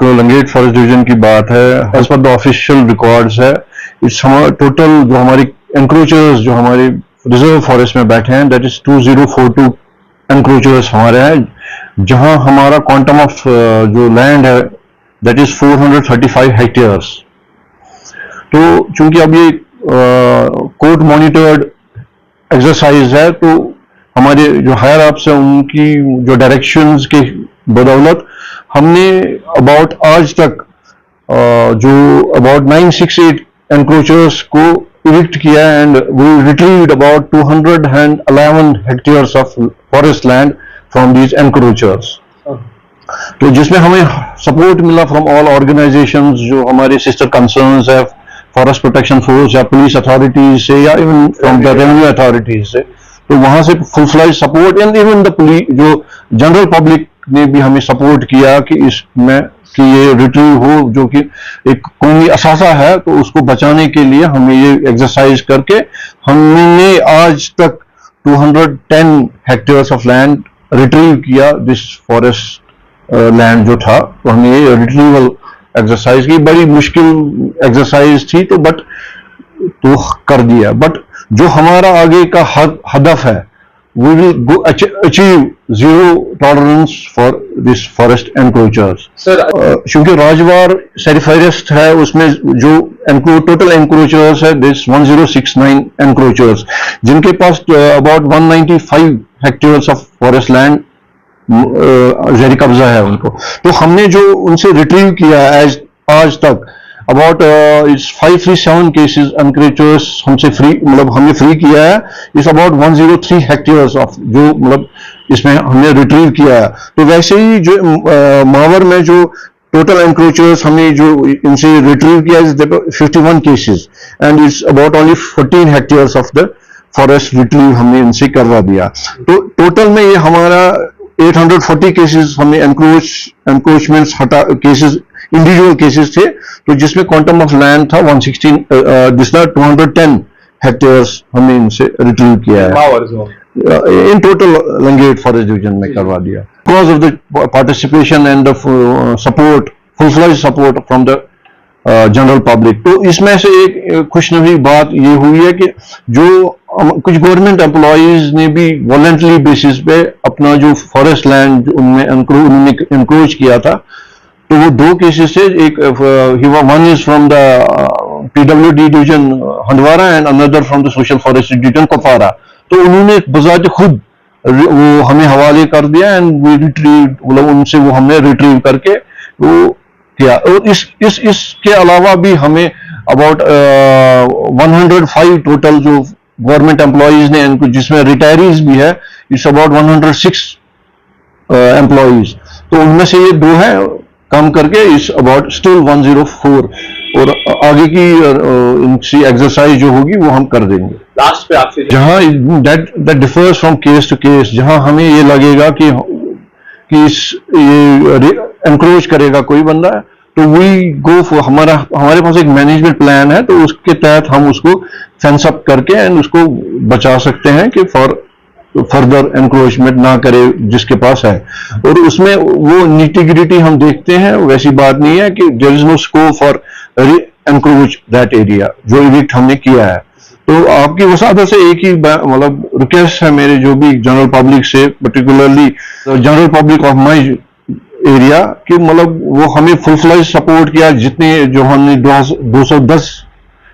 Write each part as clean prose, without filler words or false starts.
Langate forest division की बात है, as per the official records है, इट्स टोटल जो हमारी एंक्रोचर्स जो हमारे रिजर्व फॉरेस्ट में बैठे हैं, दैट इज 2042 एंक्रोचर्स हमारे हैं, जहां हमारा क्वांटम ऑफ जो लैंड है दैट इज 435 हेक्टेयर्स। तो चूंकि अब ये कोर्ट मॉनिटर्ड एक्सरसाइज है, तो हमारे जो हायर अप्स है उनकी जो डायरेक्शंस के बदौलत हमने अबाउट आज तक जो अबाउट 968 एनक्रोचर्स को इविक्ट किया and we retrieved about 211 hectares of forest land from these encroachers. तो जिसमें हमें सपोर्ट मिला फ्रॉम ऑल ऑर्गेनाइजेशंस, जो हमारे सिस्टर कंसर्न्स है, फॉरेस्ट प्रोटेक्शन फोर्स या पुलिस अथॉरिटीज से या even from the revenue authorities से, तो वहां से full flies support and even the police जो जनरल पब्लिक ने भी हमें सपोर्ट किया कि इसमें कि ये रिट्रीव हो, जो कि एक कौमी असासा है, तो उसको बचाने के लिए हमें ये एक्सरसाइज करके हमने आज तक 210 हेक्टेयर्स ऑफ लैंड रिट्रीव किया। दिस फॉरेस्ट लैंड जो था, तो हमने ये रिट्रीवल एक्सरसाइज की, बड़ी मुश्किल एक्सरसाइज थी, तो बट तो कर दिया। बट जो हमारा आगे का हदफ है, we will go achieve zero tolerance for this forest encroachers. Sir, क्योंकि राजवार सेरिफॉरेस्ट है, उसमें जो टोटल एनक्रोचर्स है दिस 1069 एनक्रोचर्स, जिनके पास about 195 hectares of forest land ज़ेर कब्जा है उनको। तो हमने जो उनसे रिट्रीव किया है आज तक अबाउट 537 केसेस एनक्रोचर्स हमसे फ्री, मतलब हमने फ्री किया है। इस अबाउट 103 हेक्टेयर्स ऑफ जो मतलब इसमें हमने रिट्रीव किया है। तो वैसे ही जो मावर में जो टोटल एनक्रोचर्स हमने जो इनसे रिट्रीव किया है 51 cases and it's about only 14 hectares of the forest retrieve हमने इनसे करवा दिया। तो टोटल में ये हमारा 840 केसेस हमने एनक्रोचमेंट्स हटा केसेस इंडिविजुअल केसेस थे, तो जिसमें क्वांटम ऑफ लैंड था 210 हेक्टेयर्स हमने इनसे रिट्रीव किया है। इन टोटल लंगेट फॉरेस्ट डिवीजन में करवा दिया, because of the participation and support, full fledge support from the general public. तो इसमें से एक खुशनवी बात ये हुई है कि जो कुछ गवर्नमेंट एम्प्लॉइज ने भी वॉलंटरी बेसिस पे अपना जो फॉरेस्ट लैंड उनमें एनक्रोच किया था, तो वो दो केसेस से, एक one is from the PWD division Handwara and another from the social forest division Kupwara. तो उन्होंने बजाते खुद वो हमें हवाले कर दिया एंड वी रिट्रीव, मतलब उनसे वो हमने रिट्रीव करके वो किया। और इसके अलावा भी हमें अबाउट 105 टोटल जो गवर्नमेंट एम्प्लॉइज ने, जिसमें रिटायरीज भी है, इट्स अबाउट 106 एम्प्लॉइज। तो उनमें से ये दो है काम करके, इस अबाउट स्टिल 104, और आगे की इनकी एक्सरसाइज जो होगी वो हम कर देंगे। लास्ट पे आपसे जहां that differs from case to case, जहां हमें ये लगेगा कि ये एनक्रोच करेगा कोई बंदा, तो वी गो फॉर, हमारे पास एक मैनेजमेंट प्लान है, तो उसके तहत हम उसको फेंस अप करके एंड उसको बचा सकते हैं कि फर्दर एनक्रोचमेंट ना करे जिसके पास है। और उसमें वो निटिग्रिटी हम देखते हैं, वैसी बात नहीं है कि there is no scope for encroach that area जो इविक्ट हमने किया है। तो आपकी वसादत से एक ही मतलब रिक्वेस्ट है मेरे जो भी जनरल पब्लिक से, particularly general public of my area, कि मतलब वो हमें फुल फ्लेज सपोर्ट किया, जितने जो हमने 210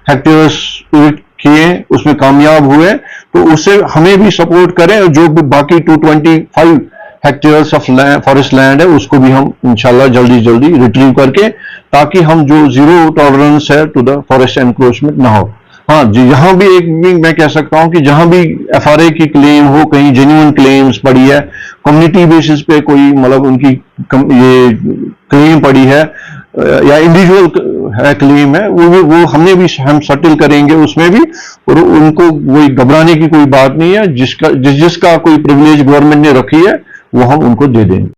हेक्टेयर्स इविक्ट किए उसमें कामयाब हुए, तो उससे हमें भी सपोर्ट करें, और जो भी बाकी 225 हेक्टेयर्स ऑफ फॉरेस्ट लैंड है उसको भी हम इंशाल्लाह जल्दी रिट्रीव करके, ताकि हम जो जीरो टॉलरेंस है टू द फॉरेस्ट एनक्रोचमेंट ना हो। हाँ जी, यहाँ भी एक भी मैं कह सकता हूँ कि जहां भी FRA की क्लेम हो, कहीं जेन्युइन क्लेम्स पड़ी है, कम्युनिटी बेसिस पे कोई मतलब उनकी ये क्लेम पड़ी है या इंडिविजुअल है क्लेम है, वो हम सेटल करेंगे उसमें भी, और उनको वही घबराने की कोई बात नहीं है। जिसका कोई प्रिविलेज गवर्नमेंट ने रखी है वो हम उनको दे देंगे।